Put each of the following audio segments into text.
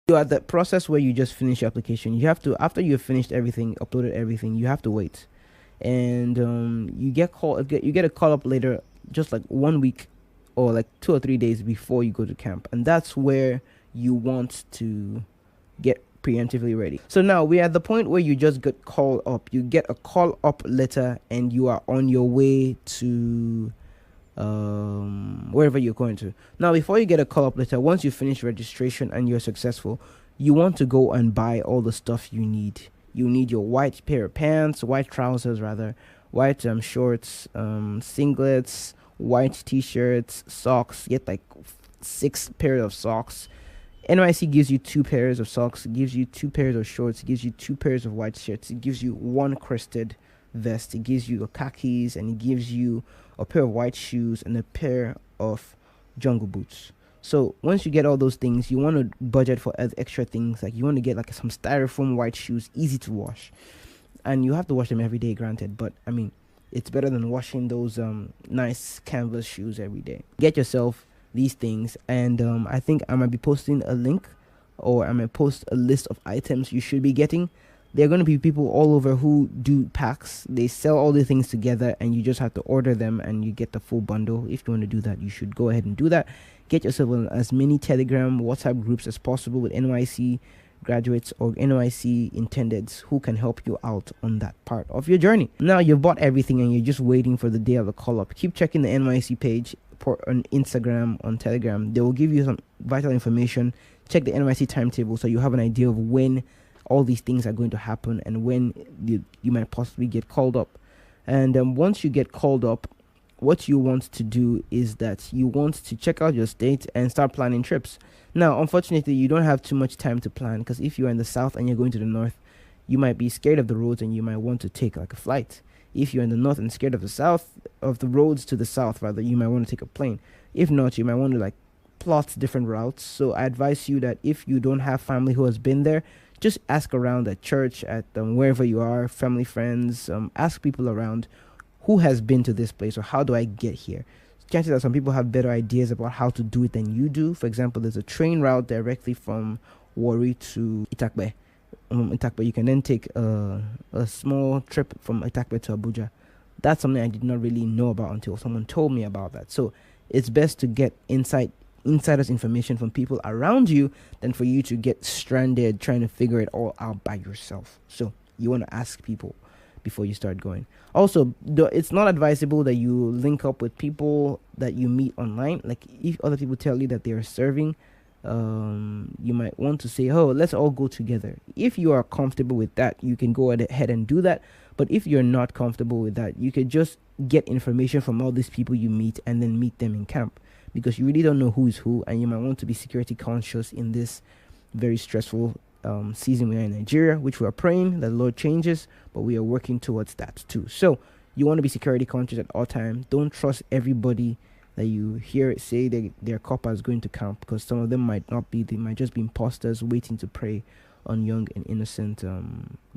You're at that process where you just finish your application. You have to, after you've finished everything, uploaded everything, you have to wait. And you get a call up later, just like 1 week or like 2 or 3 days before you go to camp. And that's where you want to get preemptively ready. So now we're at the point where you just get called up. You get a call up letter and you are on your way to wherever you're going to. Now, before you get a call up letter, once you finish registration and you're successful, you want to go and buy all the stuff you need. You need your white pair of pants, white trousers rather, white shorts, singlets, white t-shirts, socks. Get like 6 pairs of socks. NYSC gives you 2 pairs of socks, it gives you 2 pairs of shorts, it gives you 2 pairs of white shirts, it gives you 1 crested vest, it gives you a khakis, and it gives you a pair of white shoes and a pair of jungle boots. So once you get all those things, you want to budget for extra things. Like you want to get like some styrofoam white shoes, easy to wash, and you have to wash them every day, granted, but I mean, it's better than washing those nice canvas shoes every day. Get yourself these things, and I think I might be posting a link, or I might post a list of items you should be getting. There are going to be people all over who do packs. They sell all the things together, and you just have to order them and you get the full bundle. If you want to do that, you should go ahead and do that. Get yourself in as many Telegram, WhatsApp groups as possible with NYC graduates or NYC intendeds who can help you out on that part of your journey. Now you've bought everything and you're just waiting for the day of the call up. Keep checking the NYC page on Instagram, on Telegram. They will give you some vital information. Check the NYC timetable so you have an idea of when all these things are going to happen and when you might possibly get called up. And once you get called up, what you want to do is that you want to check out your state and start planning trips. Now, unfortunately, you don't have too much time to plan, because if you're in the south and you're going to the north, you might be scared of the roads and you might want to take like a flight. If you're in the north and scared of the south, of the roads to the south rather, you might want to take a plane. If not, you might want to like plot different routes. So I advise you that if you don't have family who has been there, just ask around at church, at wherever you are, family, friends, ask people around who has been to this place or how do I get here. Chances are some people have better ideas about how to do it than you do. For example, there's a train route directly from Warri to Itakbe. Itakbe, you can then take a small trip from Itakbe to Abuja. That's something I did not really know about until someone told me about that. So it's best to get insider's information from people around you than for you to get stranded trying to figure it all out by yourself. So you want to ask people before you start going. Also, it's not advisable that you link up with people that you meet online. Like if other people tell you that they are serving, you might want to say, oh, let's all go together. If you are comfortable with that, you can go ahead and do that. But if you're not comfortable with that, you could just get information from all these people you meet and then meet them in camp, because you really don't know who is who, and you might want to be security conscious in this very stressful season we are in Nigeria, which we are praying that the Lord changes, but we are working towards that too. So you want to be security conscious at all times. Don't trust everybody that you hear say their coppers going to camp, because some of them might not be. They might just be imposters waiting to prey on young and innocent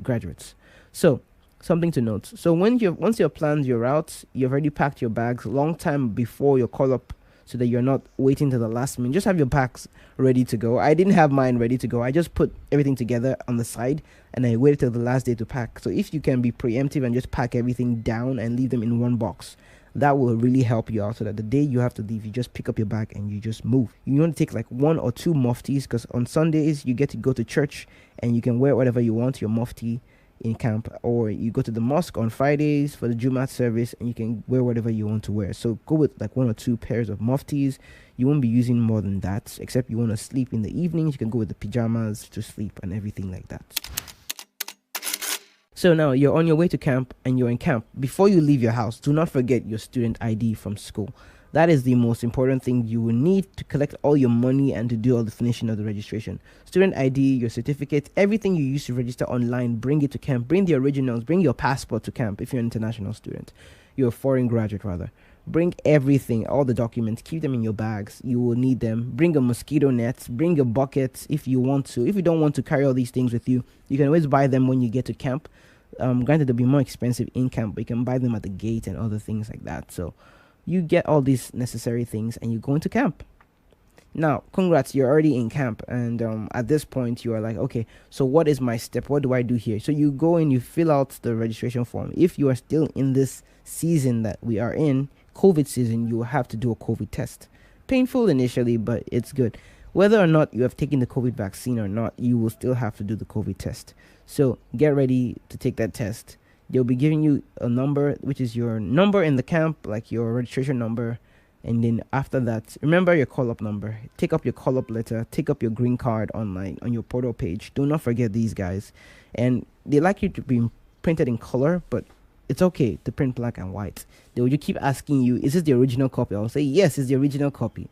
graduates. So something to note. So once you've planned your routes, you've already packed your bags a long time before your call up, so that you're not waiting to the last minute. Just have your packs ready to go. I didn't have mine ready to go. I just put everything together on the side and I waited till the last day to pack. So if you can be preemptive and just pack everything down and leave them in one box, that will really help you out, so that the day you have to leave, you just pick up your bag and you just move. You want to take like 1 or 2 muftis, because on Sundays you get to go to church and you can wear whatever you want, your mufti in camp, or you go to the mosque on Fridays for the Jumat service and you can wear whatever you want to wear. So go with like 1 or 2 pairs of muftis. You won't be using more than that, except you want to sleep in the evenings. You can go with the pajamas to sleep and everything like that. So now you're on your way to camp and you're in camp. Before you leave your house, do not forget your student ID from school. That is the most important thing you will need to collect all your money and to do all the finishing of the registration. Student ID, your certificate, everything you used to register online, bring it to camp. Bring the originals, bring your passport to camp if you're an international student. You're a foreign graduate rather. Bring everything, all the documents, keep them in your bags. You will need them. Bring a mosquito net, bring a bucket if you want to. If you don't want to carry all these things with you, you can always buy them when you get to camp. Granted, they'll be more expensive in camp, but you can buy them at the gate and other things like that. So you get all these necessary things and you go into camp. Now, congrats, you're already in camp, and at this point, you are like, okay, so what is my step? What do I do here? So you go and you fill out the registration form. If you are still in this season that we are in, COVID season, you will have to do a COVID test. Painful initially, but it's good. Whether or not you have taken the COVID vaccine or not, you will still have to do the COVID test. So get ready to take that test. They'll be giving you a number, which is your number in the camp, like your registration number. And then after that, remember your call-up number. Take up your call-up letter. Take up your green card online on your portal page. Do not forget these guys. And they like you to be printed in color, but it's okay to print black and white. They will just keep asking you, is this the original copy? I'll say, yes, it's the original copy.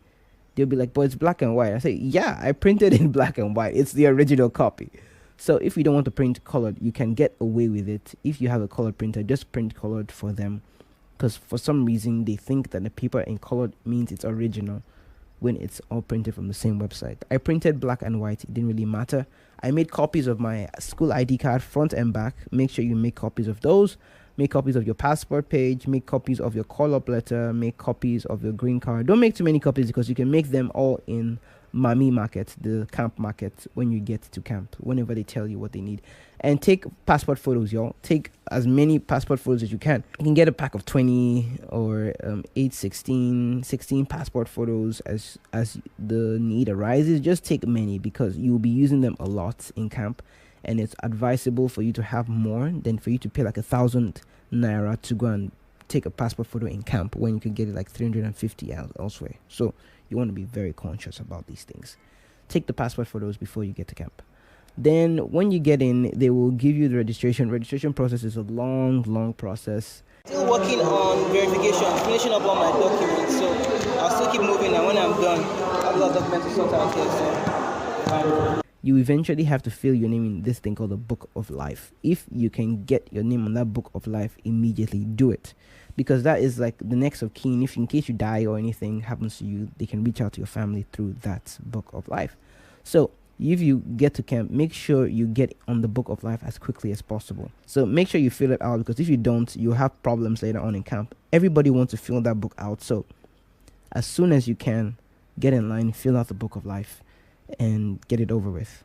They'll be like, but it's black and white. I say, yeah, I printed in black and white. It's the original copy. So if you don't want to print colored, you can get away with it. If you have a colored printer, just print colored for them. Because for some reason, they think that the paper in colored means it's original when it's all printed from the same website. I printed black and white. It didn't really matter. I made copies of my school ID card, front and back. Make sure you make copies of those. Make copies of your passport page. Make copies of your call-up letter. Make copies of your green card. Don't make too many copies because you can make them all in Mami Market, the camp market, when you get to camp, whenever they tell you what they need. And take passport photos, y'all. Take as many passport photos as you can. You can get a pack of 20 or 8, 16 passport photos as the need arises. Just take many because you will be using them a lot in camp. And it's advisable for you to have more than for you to pay like 1,000 naira to go and take a passport photo in camp when you can get it like 350 elsewhere. So you want to be very conscious about these things. Take the passport photos before you get to camp. Then when you get in, they will give you the registration. Registration process is a long process. Still working on verification, finishing up all my documents. So I'll still keep moving, and when I'm done, I have a lot of documents to sort out here. So you eventually have to fill your name in this thing called the Book of Life. If you can get your name on that Book of Life immediately, do it. Because that is like the next of kin. If in case you die or anything happens to you, they can reach out to your family through that Book of Life. So if you get to camp, make sure you get on the Book of Life as quickly as possible. So make sure you fill it out, because if you don't, you'll have problems later on in camp. Everybody wants to fill that book out. So as soon as you can, get in line, fill out the Book of Life, and get it over with.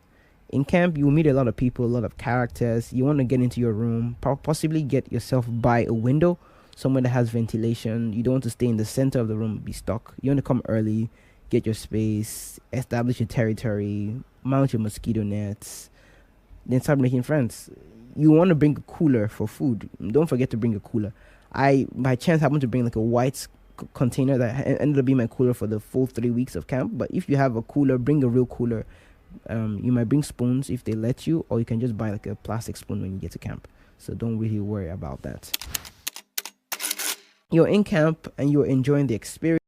In camp, you will meet a lot of people, a lot of characters. You want to get into your room, possibly get yourself by a window, somewhere that has ventilation. You don't want to stay in the center of the room, be stuck. You want to come early, get your space, establish your territory, mount your mosquito nets, then start making friends. You want to bring a cooler for food. Don't forget to bring a cooler. I, by chance, happened to bring like a white container that ended up being my cooler for the full 3 weeks of camp. But if you have a cooler, bring a real cooler. You might bring spoons if they let you, or you can just buy like a plastic spoon when you get to camp. So don't really worry about that. You're in camp and you're enjoying the experience.